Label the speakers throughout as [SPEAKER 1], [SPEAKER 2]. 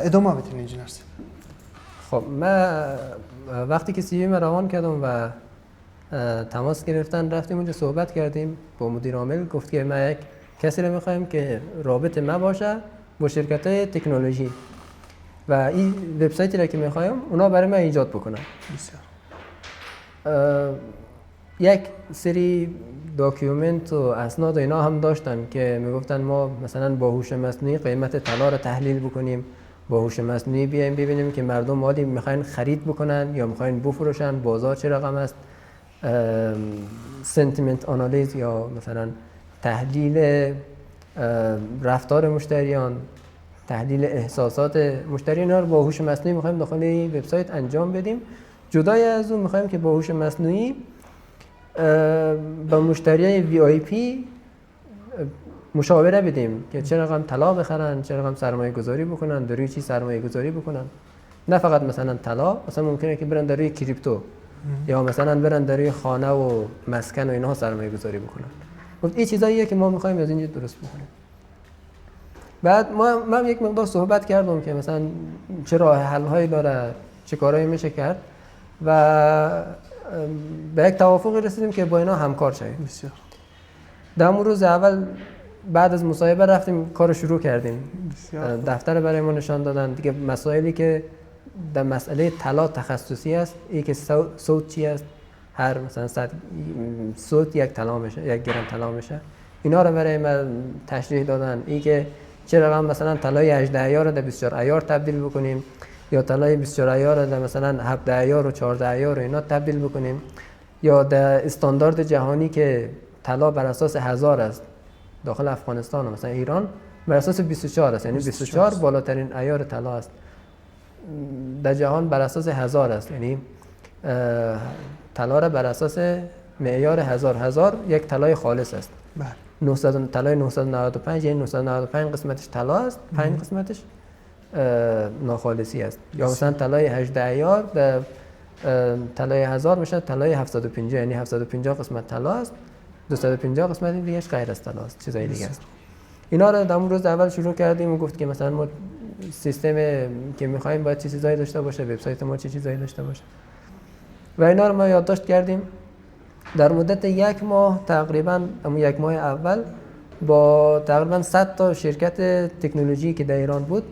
[SPEAKER 1] ادامه بدین انجینر صاحب.
[SPEAKER 2] خب من وقتی که سی وی من روان کردم و تماس گرفتن رفتیم اونجا صحبت کردیم با مدیر عامل، گفت که ما یک کسی رو میخوایم که رابط ما باشه با شرکت های تکنولوژی و این وبسایتی را که میخوایم اونا برای من ایجاد بکنن.
[SPEAKER 1] بسیار
[SPEAKER 2] یک سری داکیومنت و اسناد و اینا هم داشتن که میگفتن ما مثلا با هوش مصنوعی قیمت طلا رو تحلیل بکنیم، با هوش مصنوعی بیایم ببینیم که مردم مالی میخواین خرید بکنن یا میخواین بفروشن، بازار چه رقم است، سنتیمنت آنالیز یا مثلا تحلیل رفتار مشتریان، تحلیل احساسات مشتری، اینا رو با هوش مصنوعی میخوایم داخل این وبسایت انجام بدیم. جدای از اون میخوایم که با هوش مصنوعی با مشتریای وی آی پی مشاوره بدیم که چه رقم طلا بخرن، چه رقم سرمایه گذاری بکنن، در روی چی سرمایه گذاری بکنن. نه فقط مثلا طلا، مثلا ممکنه که برن در روی کریپتو یا مثلا برن در روی خانه و مسکن و اینها سرمایه گذاری بکنن. گفت این چیزاییه که ما میخوایم از اینجا درست بکنیم. بعد من یک مقدار صحبت کردم که مثلا چه راه حل هایی داره، چه کارهایی میشه کرد و به یک توافقی رسیدیم که با اینا همکار شویم.
[SPEAKER 1] بسیار
[SPEAKER 2] در روز اول بعد از مصاحبه رفتیم کار شروع کردیم.
[SPEAKER 1] بسیار
[SPEAKER 2] دفتر برای ما نشان دادن دیگه. مسائلی که در مسئله طلا تخصصی است، این که صوت چی است، هر مثلا صوت یک طلا میشه، یک گرم طلا میشه، اینا رو برای ما تشریح دادن. این که چه رقم مثلا طلای 18 عیار رو در 24 عیار تبدیل بکنیم یا طلای 24 عیار رو در مثلا 17 عیار و 14 عیار اینا تبدیل بکنیم، یا در استاندارد جهانی که طلا بر اساس 1000 است داخل افغانستان و مثلا ایران بر اساس 24 است، یعنی 24 بالاترین عیار طلا است. در جهان بر اساس 1000 است، یعنی طلا را بر اساس معیار 1000 یک طلای خالص است.
[SPEAKER 1] بله
[SPEAKER 2] 900 طلای 995 یعنی 995 قسمتش طلا است، 5 قسمتش ناخالصی است. یا مثلا طلای 18 عیار در طلای 1000 میشه طلای 750 یعنی 750 قسمت طلا است، 250 قسمت دیگهش غیر از طلا است، چیزای دیگه است. اینا رو در روز اول شروع کردیم و گفت که مثلا ما سیستم که می‌خوایم باید چه چیزایی داشته باشه، وبسایت ما چه چیزایی داشته باشه و اینا رو ما یادداشت کردیم. در مدت یک ماه تقریبا، اما یک ماه اول با تقریبا 100 تا شرکت تکنولوژی که در ایران بود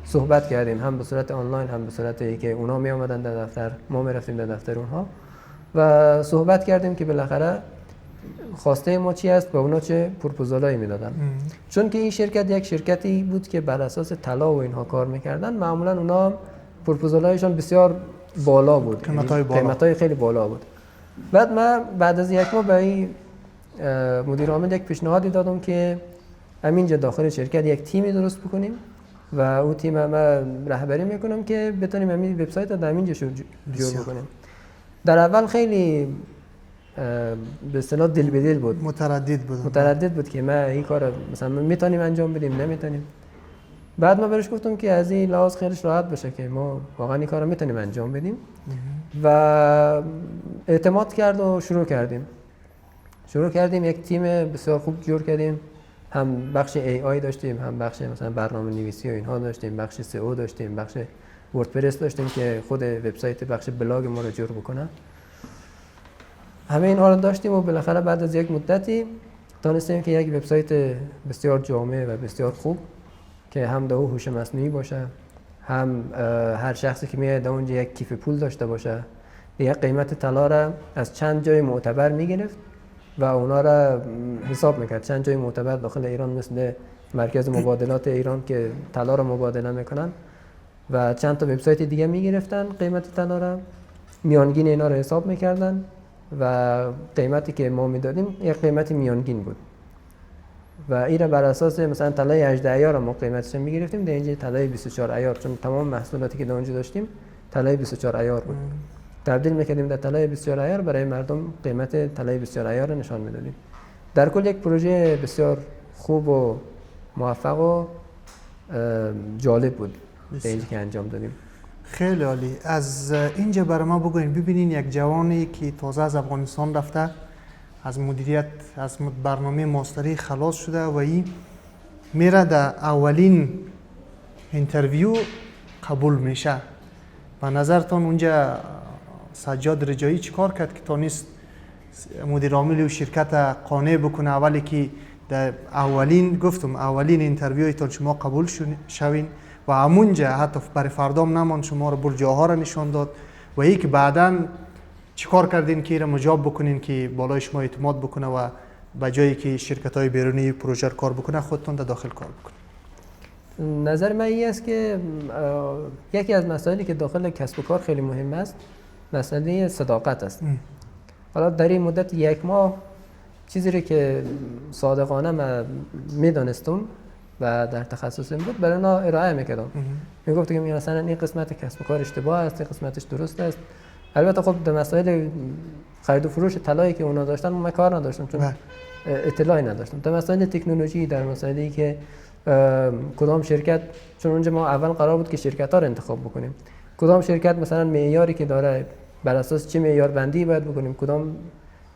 [SPEAKER 2] صحبت کردیم، هم به صورت آنلاین هم به صورتی که اونا می آمدن در دفتر، ما می رفتیم در دفتر اونها و صحبت کردیم که بالاخره خواسته ما چی است و اونا چه پروپوزالایی میدادن. چون که این شرکت یک شرکتی بود که بر اساس طلا و اینها کار میکردن، معمولا اونا پروپوزالایشان بسیار بالا بود، قیمتای خیلی بالا بود. بعد از یک ماه به این مدیر عامل یک پیشنهادی دادم که همینجا داخل شرکت یک تیمی درست بکنیم و اون تیم ما رهبری میکنم که بتونیم همین وبسایت رو در همینجا جور بکنیم. در اول خیلی به اصطلاح دل به دل بود، متردد بود که ما این کار مثلا میتونیم انجام بدیم نمیتونیم. بعد ما بهش گفتم که از این لحاظ خیلیش راحت باشه که ما واقعا این کارو میتونیم انجام بدیم و اعتماد کرد و شروع کردیم یک تیم بسیار خوب جور کردیم. هم بخش ای آی داشتیم، هم بخش مثلا برنامه نویسی و اینها داشتیم، بخش سی او داشتیم، بخش وردپرس داشتیم که خود وبسایت بخش بلاگ ما رو جور بکنه. همه اینها رو داشتیم و بالاخره بعد از یک مدتی تونستیم که یک وبسایت بسیار جامع و بسیار خوب که هم در هوش مصنوعی باشه، هم هر شخصی که میاد در اونجا یک کیف پول داشته باشه، یک قیمت طلا را از چند جای معتبر میگرفت و اونا را حساب میکرد. چند جای معتبر داخل ایران مثل مرکز مبادلات ایران که طلا را مبادله میکنن و چند تا وبسایت دیگه میگرفتن قیمت طلا را، میانگین اینا را حساب میکردن و قیمتی که ما میدادیم یک قیمت میانگین بود و این را بر اساس مثلا طلای 18 عیار ما قیمتش میگرفتیم، در اینجا طلای 24 عیار، چون تمام محصولاتی که در اونجا داشتیم طلای 24 عیار بود، تبدیل میکردیم در طلای 24 عیار، برای مردم قیمت طلای 24 عیار نشان میدادیم. در کل یک پروژه بسیار خوب و موفق و جالب بود اینجا که انجام دادیم.
[SPEAKER 1] خیلی عالی. از اینجا برای ما بگوین، ببینین یک جوانی که تازه از افغانستان رفته، از مدیریت از برنامه ماستری خلاص شده و این میره در اولین اینترویو قبول میشه. به نظرتان اونجا سجاد رجایی چیکار کرد که تونست مدیر عامل و شرکت قانع بکنه اولی که در اولین اینترویویتون شما قبول شوین و همونجا حتی برای فردام نمان شما رو بر جاها را نشان داد و ای که بعدا چیکار کردین که را مجاب بکنین که بالای شما اعتماد بکنه و به جایی که شرکت های بیرونی پروژه کار بکنه خودتون در داخل کار بکنین؟
[SPEAKER 2] نظر من این است که یکی از مسائلی که داخل کسب و کار خیلی مهم است مسئله صداقت است. حالا در این مدت 1 ماه چیزی رو که صادقانه من میدانستم و در تخصصم بود برای اونا ارائه میکردم. میگفت که مثلا این قسمت کسب و کار اشتباه است، این قسمتش درست است. البته خب در مسائل خرید و فروش طلایی که اونا داشتن من کار نداشتم چون اطلاعی نداشتم. در مسائل تکنولوژی، در مسائلی که کدام شرکت، چون اونجا ما اول قرار بود که شرکت ها رو انتخاب بکنیم، کدام شرکت مثلا معیاری که داره بر اساس چه معیار بندی باید بکنیم، کدام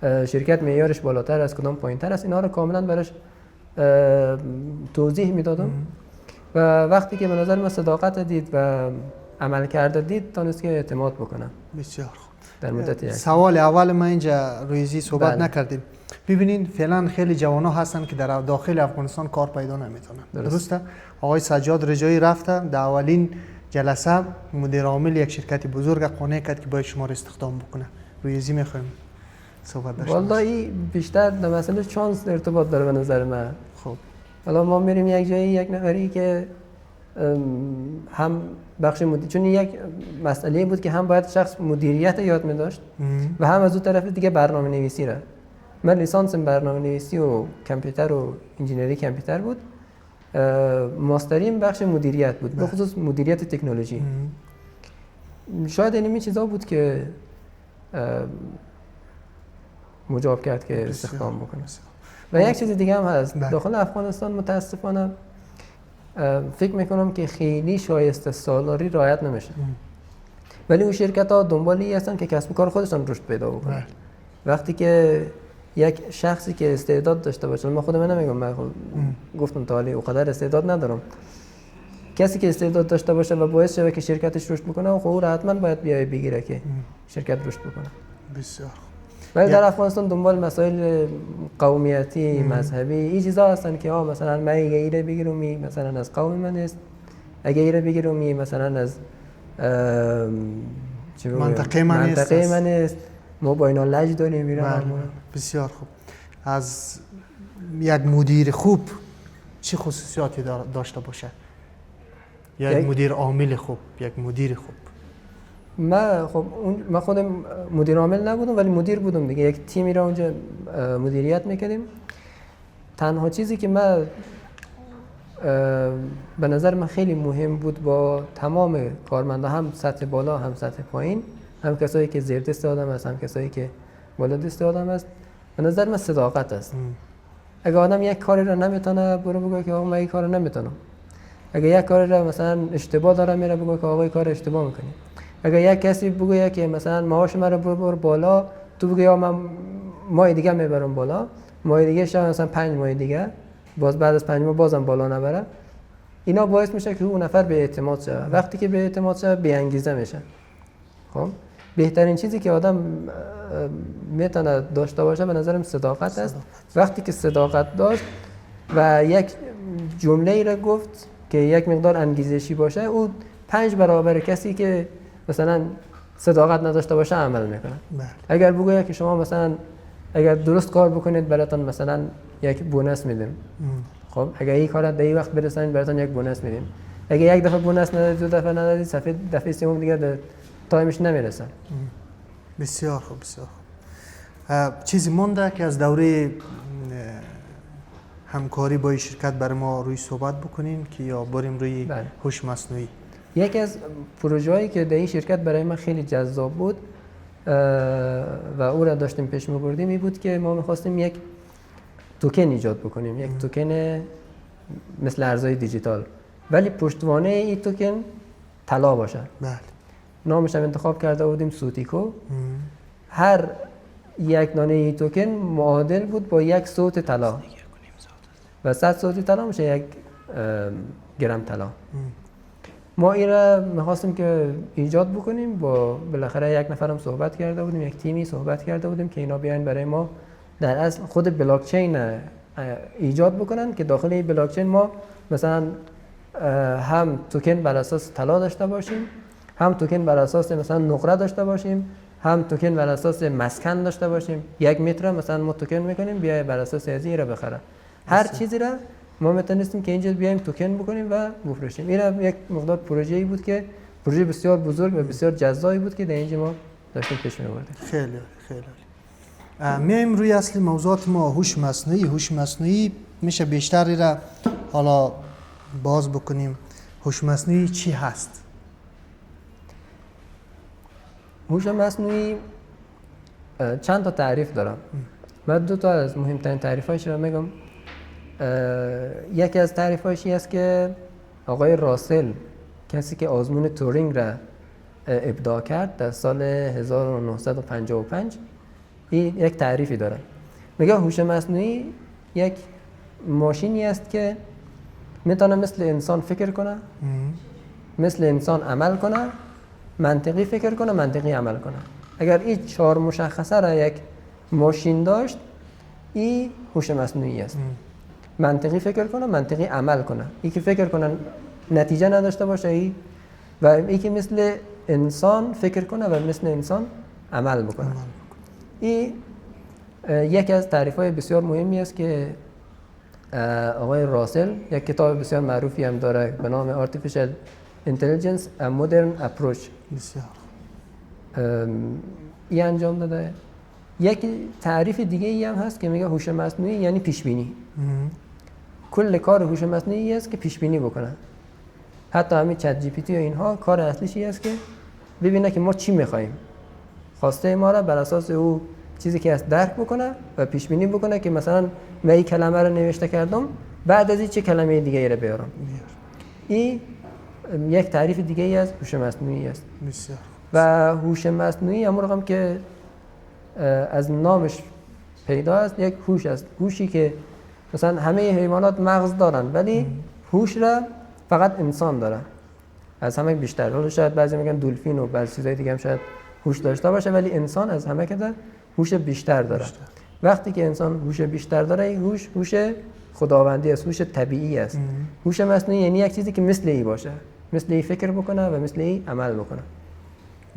[SPEAKER 2] شرکت معیارش بالاتر است کدام پایینتر است، اینا رو کاملا براش توضیح میدادم و وقتی که به نظر من صداقت دید و عمل کرده دید تونست که اعتماد بکنه.
[SPEAKER 1] بسیار خوب.
[SPEAKER 2] در مدت
[SPEAKER 1] سوال اول ما اینجا رویزی صحبت
[SPEAKER 2] بله.
[SPEAKER 1] نکردیم. ببینین فعلا خیلی جوانا هستن که در داخل افغانستان کار پیدا نمیتونن. درسته؟ آقای سجاد رجایی رفته در اولین جلسه مدیر عامل یک شرکت بزرگ قانع کرد که باید شما رو استخدام بکنه. رویزی میخوایم صحبت داشته باشیم.
[SPEAKER 2] والله بیشتر در مسئله شانس ارتباط داره به نظر من.
[SPEAKER 1] خب
[SPEAKER 2] حالا ما میریم یک جایی یک نفری که هم بخش مدیر، چون یک مسئله بود که هم باید شخص مدیریت یاد می‌داشت و هم از اون طرف دیگه برنامه نویسی را. من لیسانسم برنامه نویسی و کامپیوتر و انجینری کامپیوتر بود. ماستریم بخش مدیریت بود، به خصوص مدیریت تکنولوژی. شاید این چیزا بود که مجاب کرد که استخدام بکنه. و یک چیز دیگه هم هست داخل افغانستان متاسفانه فکر میکنم که خیلی شایسته سالاری رعایت نمیشه. ولی اون شرکت ها دنبالی هستن که کسب و کار خودشون رشد پیدا بکنن. وقتی که یک شخصی که استعداد داشته باشه، من خودم نمیگم، من گفتم تا حالی اونقدر استعداد ندارم، کسی که استعداد داشته باشه و باعث شه که شرکتش رشد بکنه خب اون حتما باید بیای بگیره که شرکت رشد بکنه.
[SPEAKER 1] بسیار.
[SPEAKER 2] ولی در افغانستان دنبال مسائل قومیتی، مذهبی این چیزا هستن که مثلا من اگه ایره بگیرم مثلا از قوم من است، اگه ایره بگیرم مثلا از
[SPEAKER 1] منطقه من است،
[SPEAKER 2] ما با اینا لج داریم میرم.
[SPEAKER 1] بسیار خوب. از یک مدیر خوب چه خصوصیاتی داشته باشه؟ یک مدیر عامل خوب، یک مدیر خوب.
[SPEAKER 2] من خودم مدیر عامل نبودم ولی مدیر بودم دیگه، یک تیمی را اونجا مدیریت میکردیم. تنها چیزی که من به نظر من خیلی مهم بود با تمام کارمندا، هم سطح بالا هم سطح پایین، هم کسایی که زیر دست آدم هست هم کسایی که بالا دست آدم هست، به نظر من صداقت است. اگه آدم یک کاری را نمیتونه برو بگه که آقا من این کارو نمیتونم. اگه یک کاری را مثلا اشتباه داره میره بگه که آقا این کار اشتباه میکنی. اگه یک کسی بگه که مثلا معاش من رو ببر بالا، تو بگی یا من ماه دیگه میبرم بالا، ماه دیگه شاید مثلا 5 ماه دیگه باز بعد از 5 ماه بازم بالا نبره، اینا باعث میشه که اون نفر به اعتماد شه. وقتی که به اعتماد شه بی انگیزه میشه. خب بهترین چیزی که آدم میتونه داشته باشه به نظرم صداقت است. وقتی که صداقت داشت و یک جمله ای را گفت که یک مقدار انگیزشی باشه، او 5 برابر کسی که مثلا صداقت نداشته باشه عمل میکنه. اگر بگوید که شما مثلا اگر درست کار بکنید براتون مثلا یک بونس میدیم، خب اگر این کار در این وقت برسونید براتون یک بونس میدیم. اگر یک دفعه بونس ندادید، دو دفعه ندادید، دفعه سوم دیگه تایمش نمیرسه.
[SPEAKER 1] بسیار خوب، بسیار خوب. چیزی مونده که از دوره همکاری با این شرکت برای ما روی صحبت بکنین که یا بریم روی هوش مصنوعی؟
[SPEAKER 2] یکی از پروژه‌هایی که در این شرکت برای من خیلی جذاب بود و او را داشتیم پیش می‌بردیم این بود که ما می‌خواستیم یک توکن ایجاد بکنیم، یک توکن مثل ارزهای دیجیتال، ولی پشتوانه این توکن طلا باشه.
[SPEAKER 1] بله.
[SPEAKER 2] نامش هم انتخاب کرده بودیم سوتیکو. هر یک دانه این توکن معادل بود با یک صوت طلا و 100 صوت طلا میشه 1 گرم طلا. ما این را میخواستیم که ایجاد بکنیم. با بالاخره یک نفرم صحبت کرده بودیم، یک تیمی صحبت کرده بودیم که اینا بیاین برای ما در اصل خود بلاک چین ایجاد بکنن که داخل این بلاک چین ما مثلا هم توکن بر اساس طلا داشته باشیم، هم توکن بر اساس مثلا نقره داشته باشیم، هم توکن بر اساس مسکن داشته باشیم. 1 متر مثلا ما توکن میکنیم بیای بر اساس از این را بخره. هر چیزی را ما میتونستیم که اینجا بیایم توکن بکنیم و بفروشیم. این یک مقدار پروژه‌ای بود که پروژه بسیار بزرگ و بسیار جذابی بود که در اینجا ما داشتیم پیش می‌بردیم.
[SPEAKER 1] خیلی میایم روی اصلی موضوعات ما. هوش مصنوعی میشه بیشتری را حالا باز بکنیم. هوش مصنوعی چی هست؟
[SPEAKER 2] هوش مصنوعی چند تا تعریف دارم. من 2 تا از مهمترین تعریف‌هاش رو میگم. یکی از تعریف‌هاش است که آقای راسل، کسی که آزمون تورینگ را ابداع کرد در سال 1955، این یک تعریفی داره. میگه هوش مصنوعی یک ماشینی است که میتونه مثل انسان فکر کنه، مثل انسان عمل کنه، منطقی فکر کنه، منطقی عمل کنه. اگر این 4 مشخصه را یک ماشین داشت، این هوش مصنوعی است. منطقی فکر کنه، منطقی عمل کنه. این که فکر کنه نتیجه نداشته باشه، ای و این که مثل انسان فکر کنه و مثل انسان عمل بکنه. این یکی از تعریف‌های بسیار مهمی است که آقای راسل یک کتاب بسیار معروفی هم داره به نام Artificial Intelligence A Modern Approach.
[SPEAKER 1] بسیار
[SPEAKER 2] این انجام داده. یک تعریف دیگه ای هم هست که میگه هوش مصنوعی یعنی پیش بینی. کل کار هوش مصنوعی است که پیش بینی بکنه. حتی همین چت جی پی تی و اینها کار اصلیش است که ببینه که ما چی میخوایم، خواسته ما را بر اساس او چیزی که از درک بکنه و پیش بینی بکنه که مثلا من این کلمه رو نوشته کردم، بعد از این چه کلمه دیگه ای رو بیارم. این یک تعریف دیگه ای از هوش مصنوعی است.
[SPEAKER 1] بسیار.
[SPEAKER 2] و هوش مصنوعی همون رقم که از نامش پیدا است، یک هوش است. هوشی که مثلا همه حیوانات مغز دارن ولی هوش را فقط انسان داره، از همه بیشتر. حالا شاید بعضی میگن دلفین و بعضی چیزای دیگه هم شاید هوش داشته باشه، ولی انسان از همه که هوش بیشتر داره. وقتی که انسان هوش بیشتر داره، این هوش خداوندی است، هوش طبیعی است. هوش مصنوعی یعنی یک چیزی که مثل ای باشه، مثل ای فکر بکنه و مثل ای عمل بکنه.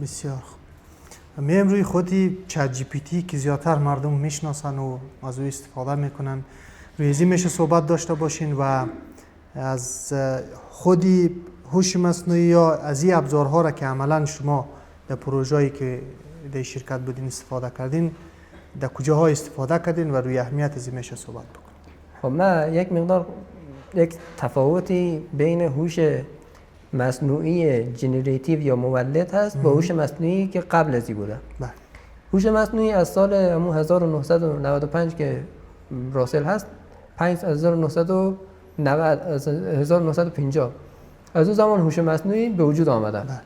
[SPEAKER 1] بسیار خوب. میایم روی خودی چت جی پی تی که زیادتر مردم میشناسن و از او استفاده میکنن، روی ازی میشه صحبت داشته باشین و از خودی هوش مصنوعی یا از این ابزارها را که عملا شما در پروژه‌ای که در شرکت بودین استفاده کردین، در کجاها استفاده کردین و روی اهمیت ازی میشه صحبت بکنین.
[SPEAKER 2] خب من یک مقدار یک تفاوتی بین هوش مصنوعی جنراتیو یا مولد هست با هوش مصنوعی که قبل از این بوده.
[SPEAKER 1] بله.
[SPEAKER 2] هوش مصنوعی از سال 1995 که راسل هست، 1950 از اون زمان هوش مصنوعی به وجود آمده.
[SPEAKER 1] بله.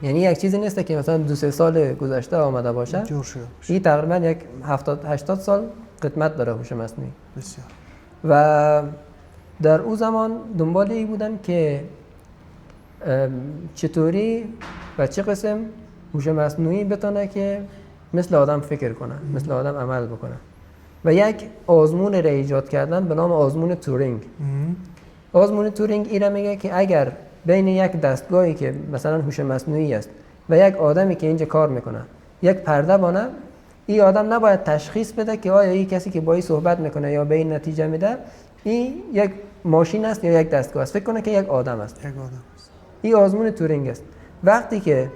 [SPEAKER 2] یعنی یک چیزی نیست که مثلا 2-3 سال گذشته آمده باشه.
[SPEAKER 1] جور شده باشه.
[SPEAKER 2] این تقریبا یک 70-80 سال قدمت داره هوش مصنوعی.
[SPEAKER 1] بسیار.
[SPEAKER 2] و در اون زمان دنبال این بودن که چطوری و چه قسم هوش مصنوعی بتونه که مثل آدم فکر کنه، مثل آدم عمل بکنه. و یک آزمون را ایجاد کردن به نام آزمون تورینگ. آزمون تورینگ اینا میگه که اگر بین یک دستگاهی که مثلا هوش مصنوعی است و یک آدمی که اینجا کار میکنه یک پرده بانه، این آدم نباید تشخیص بده که آیا این کسی که با این صحبت میکنه یا به این نتیجه میده این یک ماشین است یا یک دستگاه است. فکر کنه که یک آدم است. این آزمون تورینگ است. وقتی که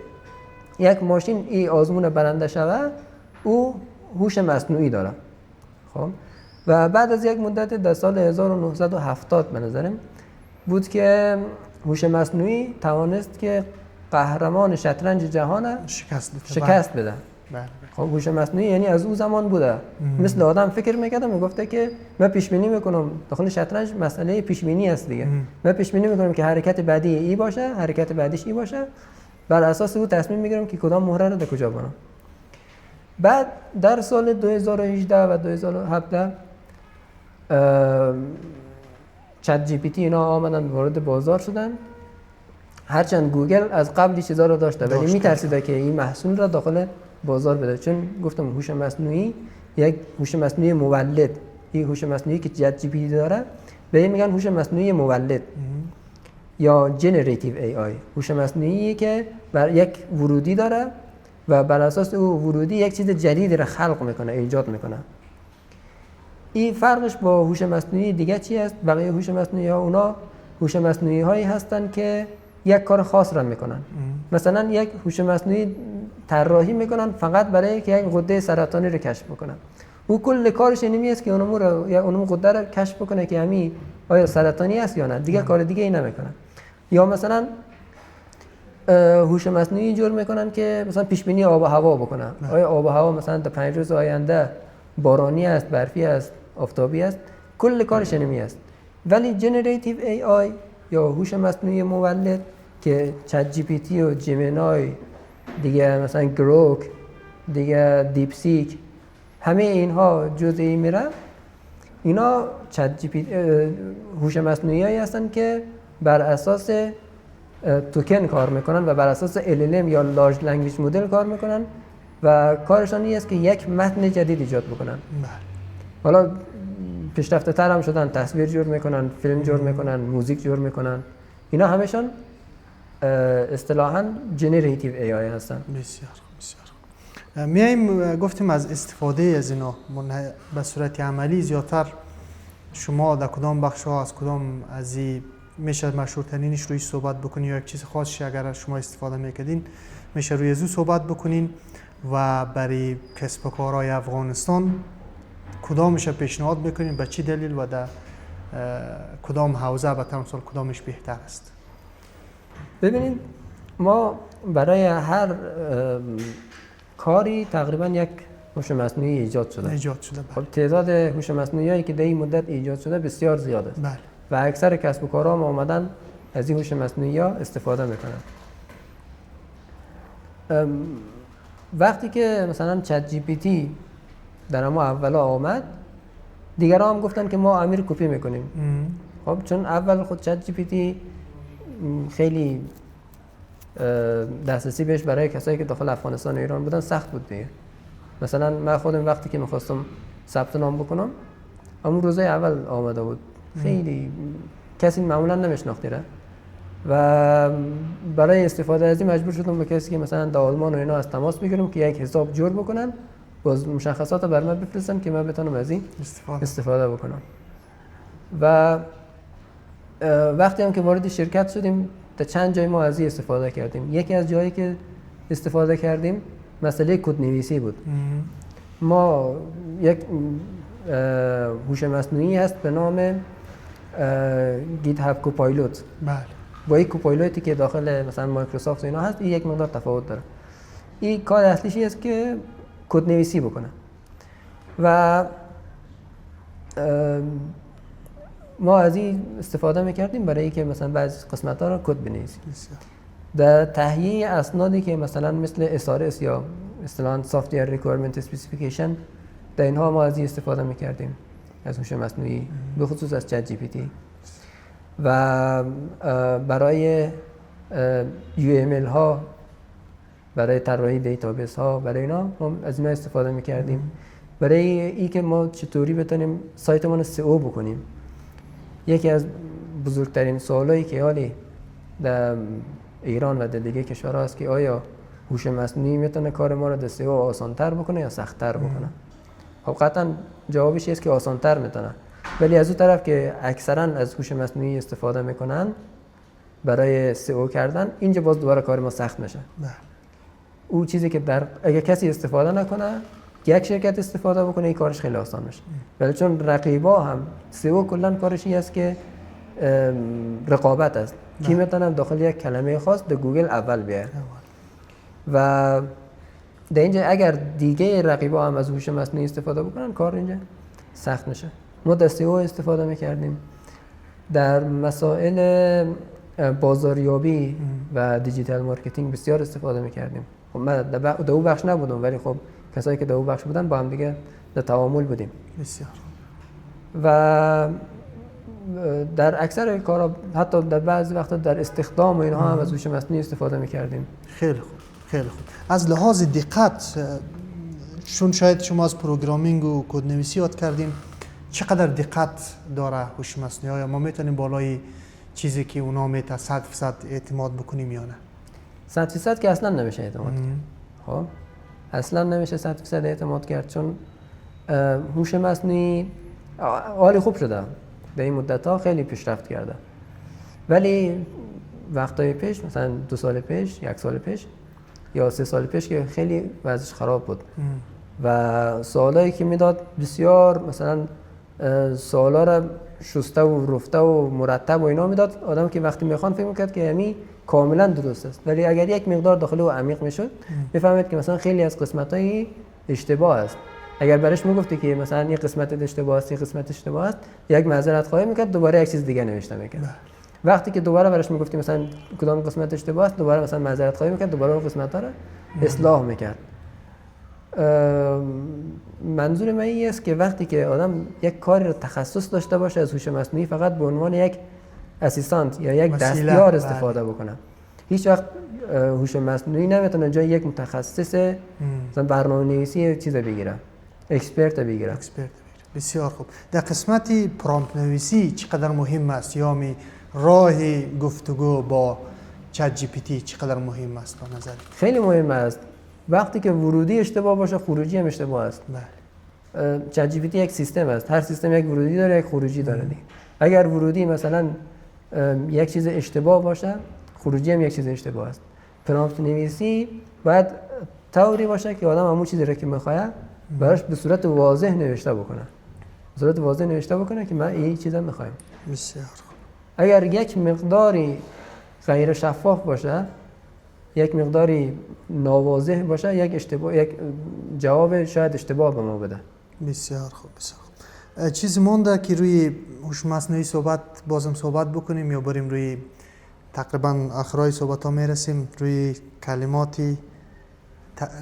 [SPEAKER 2] یک ماشین این آزمون برنده شود، او هوش مصنوعی داره. خب و بعد از یک مدت در سال 1970 به نظرم بود که هوش مصنوعی توانست که قهرمان شطرنج جهان شکست بده. خب هوش مصنوعی یعنی از اون زمان بوده. مثل آدم فکر میکرده، میگفته که من پیش بینی میکنم داخل شطرنج مسئله پیش بینی است دیگه. من پیش بینی میکنم که حرکت بعدی ای باشه، حرکت بعدیش ای باشه، بر اساس او تصمیم میگیرم که کدام مهره رو در کجا بانم. بعد در سال 2018 و 2017 چت جی پی تی اینا آمدن وارد بازار شدن هرچند گوگل از قبل چیزا رو داشته ولی میترسیده که این محصول را داخل بازار بده، چون گفتم هوش مصنوعی یک هوش مصنوعی مولد، این هوش مصنوعی که چت جی پی تی داره به این میگن هوش مصنوعی مولد یا جنراتیو ای آی. هوش مصنوعی که بر یک ورودی داره و بر اساس او ورودی یک چیز جدید را خلق میکنه، ایجاد میکنه. این فرقش با هوش مصنوعی دیگه چی است؟ بقیه هوش مصنوعی ها اونا هوش مصنوعی هایی هستند که یک کار خاص را میکنن. مثلا یک هوش مصنوعی طراحی میکنن فقط برای که یک غده سرطانی رو کشف میکنن. او کل کارش اینمی است که اونمو غده رو کشف بکنه که همین آیا سرطانی است یا نه، دیگه کار دیگه ای نمیکنن. یا مثلا هوش مصنوعی جور میکنن که مثلا پیش بینی آب و هوا بکنن. آیا آب و هوا مثلا در 5 روز آینده بارانی است، برفی است، آفتابی است، کل کارش اینمی است. ولی جنراتیو ای آی یا هوش مصنوعی مولد که چت جی پی تی و جیمینای دیگه، مثلا گروک دیگه، دیپ سیک، همه اینها جزء این میرن. اینا چت جی پی هوش مصنوعی هایی هستن که بر اساس توکن کار میکنن و بر اساس LLM یا لارج لنگویج مدل کار میکنن و کارشان این است که یک متن جدید ایجاد بکنن. حالا پیشرفته تر هم شدن، تصویر جور میکنن، فیلم جور میکنن، موزیک جور میکنن. اینا همشون اصطلاحاً جنراتیو ای آی هستن.
[SPEAKER 1] بسیار بسیار. میایم گفتیم از استفاده از اینا به صورت عملی زیادتر. شما در کدام بخش ها از کدام از این میشه مشهورترینش روی صحبت بکنین یا یک چیز خاصی اگر شما استفاده میکردین میشه روی ازو صحبت بکنین و برای کسب و کارهای افغانستان کدامش پیشنهاد میکنین، به چی دلیل و در کدام حوزه به تمثال کدامش بهتر است؟
[SPEAKER 2] ببینید ما برای هر کاری تقریبا یک هوش مصنوعی ایجاد شده. خب تعداد هوش مصنوعی هایی که در این مدت ایجاد شده بسیار زیاد است.
[SPEAKER 1] بله.
[SPEAKER 2] و اکثر کسب و کارها هم آمدن از این هوش مصنوعی ها استفاده میکنن. وقتی که مثلا چت جی پی تی در ما اولا آمد، دیگران هم گفتن که ما امیر کپی میکنیم. خب چون اول خود چت جی پی تی خیلی دسترسی بهش برای کسایی که داخل افغانستان و ایران بودن سخت بود دیگه. مثلا من خودم وقتی که میخواستم ثبت نام بکنم همون روزای اول آمده بود، خیلی کسی معمولا نمیشناختی را و برای استفاده از این مجبور شدم به کسی که مثلا در آلمان و اینا از تماس بگیرم که یک حساب جور بکنن، باز مشخصات بر من بفرستن که من بتونم از این استفاده بکنم. و وقتی هم که وارد شرکت شدیم تا چند جای ما از این استفاده کردیم. یکی از جایی که استفاده کردیم مسئله کدنویسی بود. ما یک هوش مصنوعی هست به نام گیت هاب کوپایلوت.
[SPEAKER 1] بله.
[SPEAKER 2] با این کوپایلوتی که داخل مثلا مایکروسافت و اینا هست، این یک مقدار تفاوت داره. این کار اصلیش است که کدنویسی بکنه و ما از این استفاده میکردیم برای اینکه مثلا بعضی قسمت‌ها رو کد بنویسیم. در تهیه اسنادی که مثلا مثل SRS یا اصطلاحاً Software Requirement Specification، در اینها ما از این استفاده میکردیم از هوش مصنوعی، به خصوص از چت جی پی تی. و برای UML ها، برای طراحی دیتابیس ها، برای اینا ما از اینا استفاده میکردیم. برای اینکه ما چطوری بتونیم سایتمون SEO بکنیم. یکی از بزرگترین سوالایی که حالی در ایران و در دیگه کشورها هست که آیا هوش مصنوعی میتونه کار ما رو در SEO آسان‌تر بکنه یا سخت‌تر بکنه؟ خب قطعا جوابش است که آسان‌تر میتونه، ولی از اون طرف که اکثرا از هوش مصنوعی استفاده میکنن برای SEO کردن، اینجا باز دوباره کار ما سخت میشه. اون چیزی که اگه کسی استفاده نکنه، یک شرکت استفاده بکنه، این کارش خیلی آسان میشه. ولی چون رقیبا هم SEO کلا کارش این است که رقابت است، کی میتونه داخل یک کلمه خاص در گوگل اول بیاد. و در اینجا اگر دیگه رقیبا هم از هوش مصنوعی استفاده بکنن، کار اینجا سخت میشه. ما در SEO استفاده میکردیم، در مسائل بازاریابی و دیجیتال مارکتینگ بسیار استفاده میکردیم. خب من در اون بخش نبودم، ولی خب کسایی که در اون بخش بودن با هم دیگه در تعامل بودیم.
[SPEAKER 1] بسیار.
[SPEAKER 2] و در اکثر کارا، حتی در بعضی وقتا در استخدام و اینها هم از هوش مصنوعی استفاده می‌کردیم.
[SPEAKER 1] خیلی خوب، خیلی خوب. از لحاظ دقت، چون شاید شما از پروگرامینگ و کدنویسی یاد کردین، چقدر دقت داره هوش مصنوعی؟ آیا ما میتونیم بالای چیزی که اونا میته 100% اعتماد بکنیم یا نه؟
[SPEAKER 2] 100% که اصلا نمیشه اعتماد کرد. خب اصلا نمیشه 100% اعتماد کرد، چون هوش مصنوعی حالی خوب شده، به این مدت ها خیلی پیشرفت کرده، ولی وقتای پیش، مثلا 2 سال پیش، 1 سال پیش یا 3 سال پیش که خیلی وضعش خراب بود و سوالایی که میداد بسیار مثلا سوالا را شسته و رفته و مرتب و اینا میداد، آدم که وقتی میخوان فکر میکرد که یعنی کاملا درست است، ولی اگر یک مقدار داخلی و عمیق میشد میفهمید که مثلا خیلی از قسمت‌های اشتباه است. اگر برش میگفتی که مثلا این قسمت اشتباه است، این قسمت اشتباه است، یک معذرت خواهی میکرد، دوباره یک چیز دیگه نوشته میکرد. وقتی که دوباره برش میگفتی مثلا کدام قسمت اشتباه است، دوباره مثلا معذرت خواهی میکرد، دوباره اون قسمت‌ها رو اصلاح میکرد. منظور من این است که وقتی که آدم یک کاری رو تخصص داشته باشه از هوش مصنوعی، فقط به عنوان یک اسیستانت یا یک دستیار استفاده بکنه. هیچ وقت هوش مصنوعی نمیتونه جای یک متخصص مثلا برنامه‌نویسی چیز بگیره، اکسپرت بگیره.
[SPEAKER 1] بسیار خوب. در قسمت پرامپت نویسی چقدر مهم است، یا راه گفتگو با چت جی پی تی چقدر مهم است به نظر؟
[SPEAKER 2] خیلی مهم است. وقتی که ورودی اشتباه باشه، خروجی هم اشتباه است. چت جی پی تی یک سیستم است، هر سیستم یک ورودی داره، یک خروجی داره. اگر ورودی مثلا یک چیز اشتباه باشه، خروجی هم یک چیز اشتباه است. پرامپت نویسی باید طوری باشه که آدم همون چیزی رو که میخواد براش به صورت واضح نوشته بکنه. به صورت واضح نوشته بکنه که من این چیزا میخوایم.
[SPEAKER 1] بسیار خوب.
[SPEAKER 2] اگر یک مقداری غیر شفاف باشه، یک مقداری ناواضح باشه، یک جواب شاید اشتباه به ما بده.
[SPEAKER 1] بسیار خوب، بسیار خوب. چیزی مونده که روی هوش مصنوعی بازم صحبت بکنیم یا بریم روی تقریبا آخرای صحبت ها میرسیم، روی کلماتی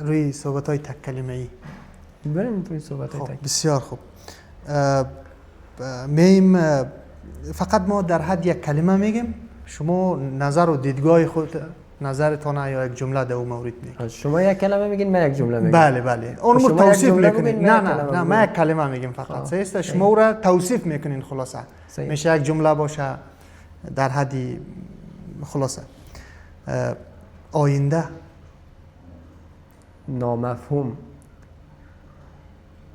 [SPEAKER 1] روی صحبت های تک کلمه ای؟
[SPEAKER 2] بریم روی صحبت های تک.
[SPEAKER 1] بسیار خوب. فقط ما در حد یک کلمه میگیم، شما نظر و دیدگاه خود نظرتان یا یک جمله در اون مورد میگیم.
[SPEAKER 2] شما یک کلمه میگین، من یک جمله میگم.
[SPEAKER 1] بله اون رو توصیف میکنین. نه ما یک کلمه میگیم فقط. سیست شما را توصیف میکنین. خلاصه میشه یک جمله باشه در حدی. خلاصه آینده
[SPEAKER 2] نامفهوم،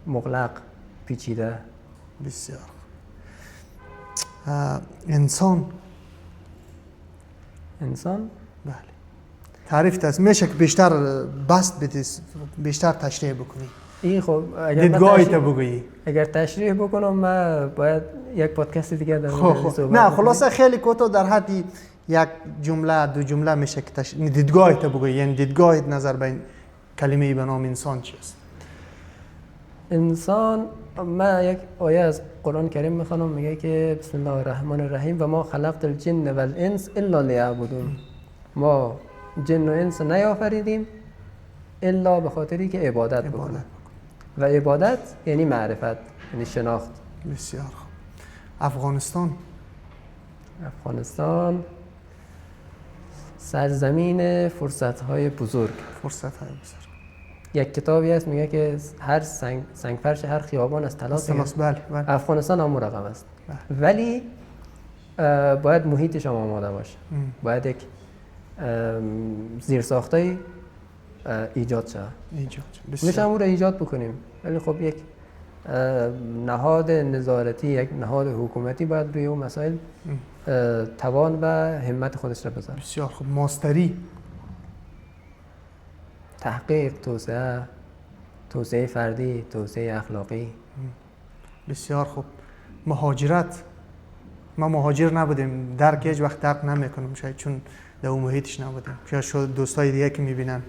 [SPEAKER 2] مغلق، پیچیده.
[SPEAKER 1] بسیار. انسان بله. تعریف است، میشه که بیشتر بست بدی، بیشتر تشریح بکنی.
[SPEAKER 2] این خب
[SPEAKER 1] دیدگاهی تو بگویی.
[SPEAKER 2] اگر تشریح بکنم من باید یک پادکست دیگه در
[SPEAKER 1] صحبت. نه خلاصه خیلی کوتاه در حدی یک جمله 2 جمله میشه که دیدگاهی تو بگویی، یعنی دیدگاهت نظر به این کلمه به نام انسان چیست؟
[SPEAKER 2] انسان، من یک آیه از قرآن کریم میخوانم، میگه که بسم الله الرحمن الرحیم و ما خلقت الجن والانس الا لیعبدون. ما جن و انس نیافریدیم الا به خاطری که عبادت بکنن. و عبادت یعنی معرفت، یعنی شناخت.
[SPEAKER 1] بسیار خوب. افغانستان
[SPEAKER 2] سرزمین فرصت‌های بزرگ. یک کتابی هست میگه که هر سنگ فرش هر خیابان از طلا.
[SPEAKER 1] بله.
[SPEAKER 2] افغانستان هم رقم است. ولی باید محیطش هم آماده باشه. باید یک زیرساختای ایجاد شه. میشه اون رو ایجاد بکنیم، ولی خب یک نهاد نظارتی، یک نهاد حکومتی باید روی اون مسائل توان و همت خودش را بذاره.
[SPEAKER 1] بسیار خوب. ماستری،
[SPEAKER 2] تحقیق، توسعه فردی، توسعه اخلاقی.
[SPEAKER 1] بسیار خوب. مهاجرت، ما مهاجر نبودیم، درک هیچ وقت درک نمیکنم، شاید چون در اون محیطش نبودیم. شاید دوستای دیگه که میبینن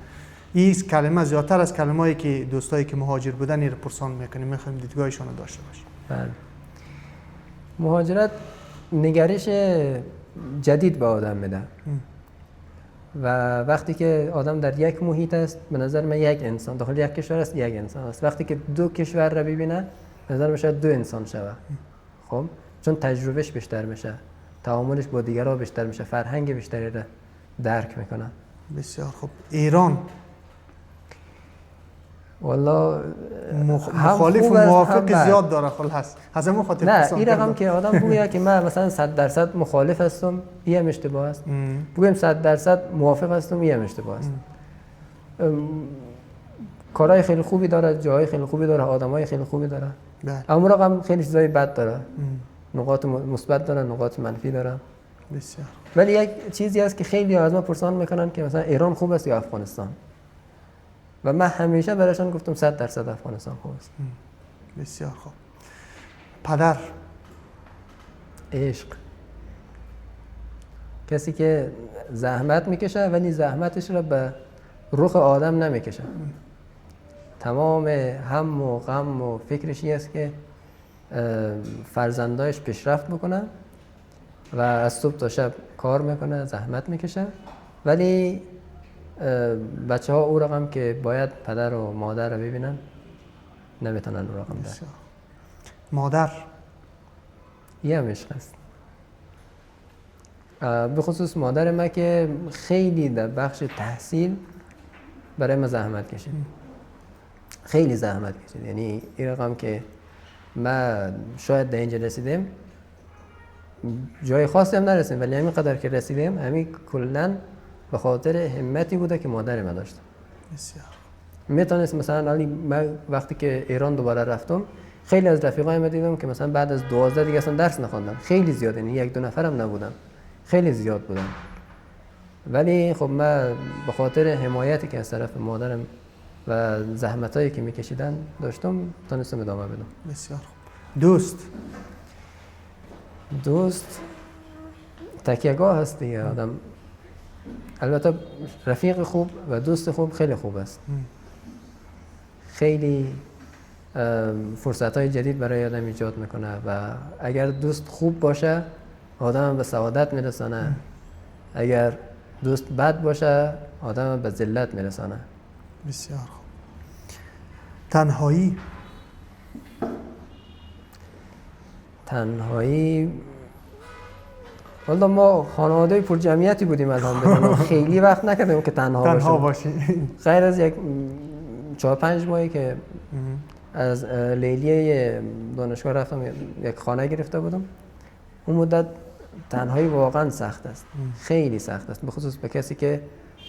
[SPEAKER 1] این کلمه زیادتر از کلمه‌ای که دوستایی که مهاجر بودن این رو پرسان میکنیم، میخوایم دیدگاهشون رو داشته باشیم.
[SPEAKER 2] بله. مهاجرت نگرش جدید به آدم میده. و وقتی که آدم در یک محیط است، به نظر من یک انسان داخل یک کشور است، یک انسان است. وقتی که 2 کشور را ببینه، به نظر من شاید 2 انسان شود. خب چون تجربهش بیشتر میشه، تعاملش با دیگرها بیشتر میشه، فرهنگ بیشتری رو درک میکنه.
[SPEAKER 1] بسیار خوب. ایران
[SPEAKER 2] والله
[SPEAKER 1] مخالف و موافق زیاد داره خلاص. از همون خاطر
[SPEAKER 2] نه این رقم که آدم بگه که من مثلا 100% مخالف هستم، این هم اشتباه است. بگیم 100% موافق هستم، این هم اشتباه است. کارهای خیلی خوبی داره، جاهای خیلی خوبی داره، آدمای خیلی خوبی داره. اما رقم خیلی چیزای بد داره. نقاط مثبت داره، نقاط منفی داره.
[SPEAKER 1] بسیار.
[SPEAKER 2] ولی یک چیزی هست که خیلی از ما پرسان میکنن که مثلا ایران خوب است یا افغانستان؟ و من همیشه برایشان گفتم 100% افغانستان خوب است.
[SPEAKER 1] بسیار خوب. پدر
[SPEAKER 2] عشق، کسی که زحمت میکشه ولی زحمتش را به رخ آدم نمیکشه. تمام هم و غم و فکرش است که فرزندایش پیشرفت بکنه و از صبح تا شب کار میکنه، زحمت میکشه، ولی بچه ها او رقم که باید پدر و مادر رو ببینن نمیتونن او رقم دارن.
[SPEAKER 1] مادر
[SPEAKER 2] یه هم عشق است. به خصوص مادر ما که خیلی در بخش تحصیل برای ما زحمت کشید، خیلی زحمت کشید. یعنی این رقم که ما شاید در اینجا رسیدیم، جای خاصی هم نرسیم، ولی همین قدر که رسیدیم همین کلن به خاطر همتی بوده که مادر ما داشت.
[SPEAKER 1] بسیار.
[SPEAKER 2] میتونست مثلا من وقتی که ایران دوباره رفتم، خیلی از رفیقای ما دیدم که مثلا بعد از 12 دیگه اصلا درس نخوندن، خیلی زیاد، یعنی یک دو نفرم نبودن، خیلی زیاد بودن. ولی خب من به خاطر حمایتی که از طرف مادرم و زحمتایی که میکشیدن داشتم تونستم ادامه بدم.
[SPEAKER 1] بسیار خوب. دوست
[SPEAKER 2] تکیه‌گاه هست دیگه آدم. البته رفیق خوب و دوست خوب خیلی خوب است. خیلی فرصت‌های جدید برای آدم ایجاد میکنه و اگر دوست خوب باشه آدم به سعادت میرسانه، اگر دوست بد باشه آدم به ذلت میرسانه.
[SPEAKER 1] بسیار خوب. تنهایی
[SPEAKER 2] والله ما خانواده پر جمعیتی بودیم الحمدلله. خیلی وقت نکردیم که تنها باشیم. غیر از یک 4-5 ماهی که از لیلیه دانشگاه رفتم یک خانه گرفته بودم، اون مدت تنهایی واقعا سخت است. خیلی سخت است، به خصوص به کسی که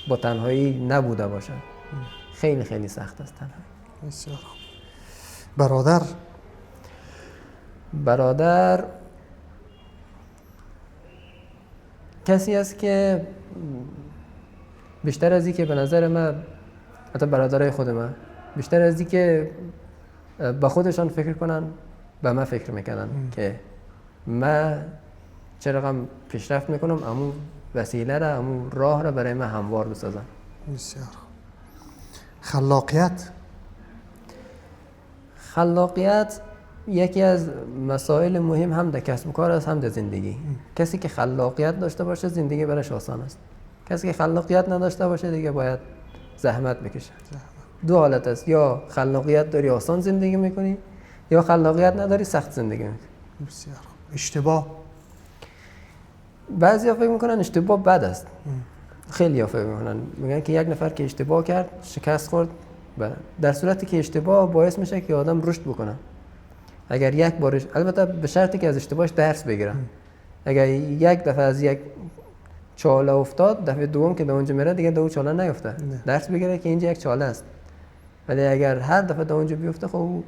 [SPEAKER 2] با تنهایی نبوده باشه. خیلی خیلی سخت است تنهایی.
[SPEAKER 1] بسیار خوب.
[SPEAKER 2] برادر کسی است که بیشتر از این که به نظر من، حتی برادرای خود من، بیشتر از این که با خودشان فکر کنن به من فکر میکنن که من چه رقم پیشرفت میکنم، امون وسیله را، امون راه را برای من هموار بسازم.
[SPEAKER 1] بسیار
[SPEAKER 2] خلاقیت یکی از مسائل مهم هم در کسب و کار است، هم در زندگی. کسی که خلاقیت داشته باشه زندگی برش آسان است. کسی که خلاقیت نداشته باشه دیگه باید زحمت بکشه. دو حالت است، یا خلاقیت داری آسان زندگی میکنی یا خلاقیت نداری سخت زندگی میکنی.
[SPEAKER 1] بسیار اشتباه.
[SPEAKER 2] بعضی ها فکر میکنن اشتباه بد است. خیلی ها فکر میکنن، میگن که یک نفر که اشتباه کرد شکست خورد، در صورتی که اشتباه باعث میشه که آدم رشد بکنه. اگر یک بارش، البته به شرطی که از اشتباهش درس بگیره. اگر یک دفعه از یک چاله افتاد، دفعه دوم که به اونجا میره دیگه دو چاله نیفته. درس بگیره که اینجا یک چاله است. ولی اگر هر دفعه در اونجا بیفته خب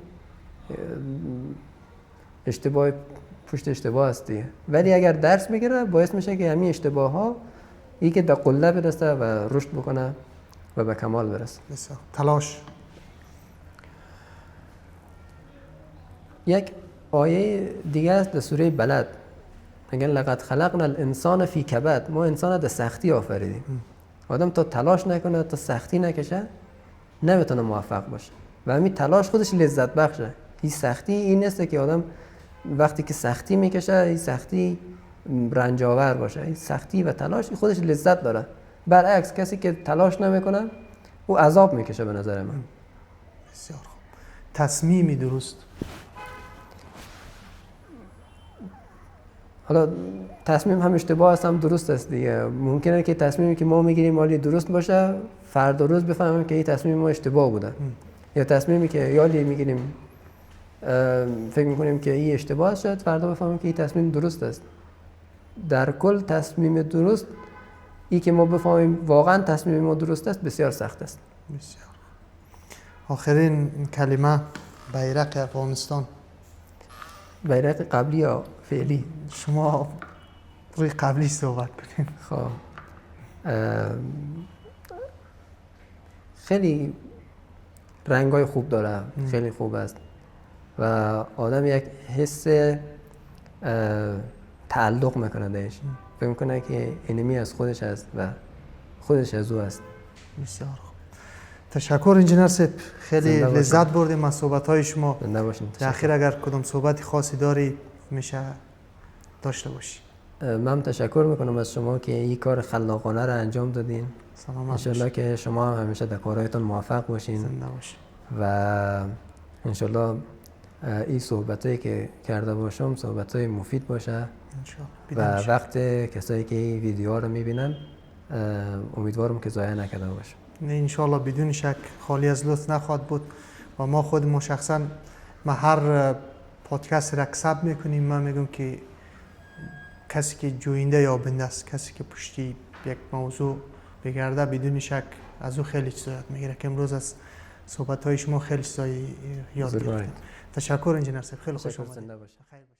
[SPEAKER 2] اشتباه پشت اشتباه است دیگه. ولی اگر درس بگیره باعث میشه که همین اشتباه ها ای که به قله برسه و رشد بکنه و به کمال برسه.
[SPEAKER 1] بسیار. تلاش.
[SPEAKER 2] یک آیه دیگه است در سوره بلد، میگن لقد خلقنا الانسان فی کبد، ما انسان در سختی آفریدیم. آدم تا تلاش نکنه، تا سختی نکشه، نمیتونه موفق باشه. و همین تلاش خودش لذت بخشه. این سختی این نیست که آدم وقتی که سختی میکشه این سختی رنج آور باشه. این سختی و تلاش خودش لذت داره. برعکس کسی که تلاش نمیکنه او عذاب میکشه به نظر من.
[SPEAKER 1] بسیار خوب. تصمیمی درست.
[SPEAKER 2] حالا تصمیم هم اشتباه است هم درست است دیگه. ممکنه که تصمیمی که ما میگیریم مالی درست باشه، فردا روز بفهمیم که این تصمیم ما اشتباه بوده. یا تصمیمی که یالی میگیریم فکر میکنیم که این اشتباه شد، فردا بفهمیم که این تصمیم درست است. در کل تصمیم درست، این که ما بفهمیم واقعا تصمیم ما درست است، بسیار سخت است.
[SPEAKER 1] بسیار. آخرین کلمه بیرق افغانستان.
[SPEAKER 2] بیرق قبلی یا فعلی؟
[SPEAKER 1] شما روی قبلی صحبت کنید.
[SPEAKER 2] خب خیلی رنگای خوب داره، خیلی خوب است و آدم یک حس تعلق میکنه بهش، فکر میکنه که اینمی از خودش است و خودش از او است.
[SPEAKER 1] بسیار خوب. تشکر انجینر صاحب، خیلی لذت بردیم از صحبت های شما.
[SPEAKER 2] زنده باشین.
[SPEAKER 1] در اخیر اگر کدام صحبت خاصی داری میشه داشته باشی.
[SPEAKER 2] من تشکر میکنم از شما که این کار خلاقانه را انجام دادین.
[SPEAKER 1] سلامت
[SPEAKER 2] انشالله که شما هم همیشه در کارهایتان موفق باشین.
[SPEAKER 1] زنده باشی.
[SPEAKER 2] و انشالله این صحبتایی که کرده باشم صحبتای مفید باشه و وقت کسایی که این ویدیوها رو میبینن امیدوارم که ضایع نکرده باشه.
[SPEAKER 1] انشالله بدون شک خالی از لطف نخواهد بود و ما خود شخصا ما هر پادکست را اکسپت میکنیم. من میگم که کسی که جوینده یابنده است، کسی که پشتی یک موضوع بگرده بدون شک از او خیلی چیزا یاد میگیره که امروز از صحبت های شما خیلی چیزا یاد گرفتم. تشکر انجینر صاحب، خیلی خوش آمدید.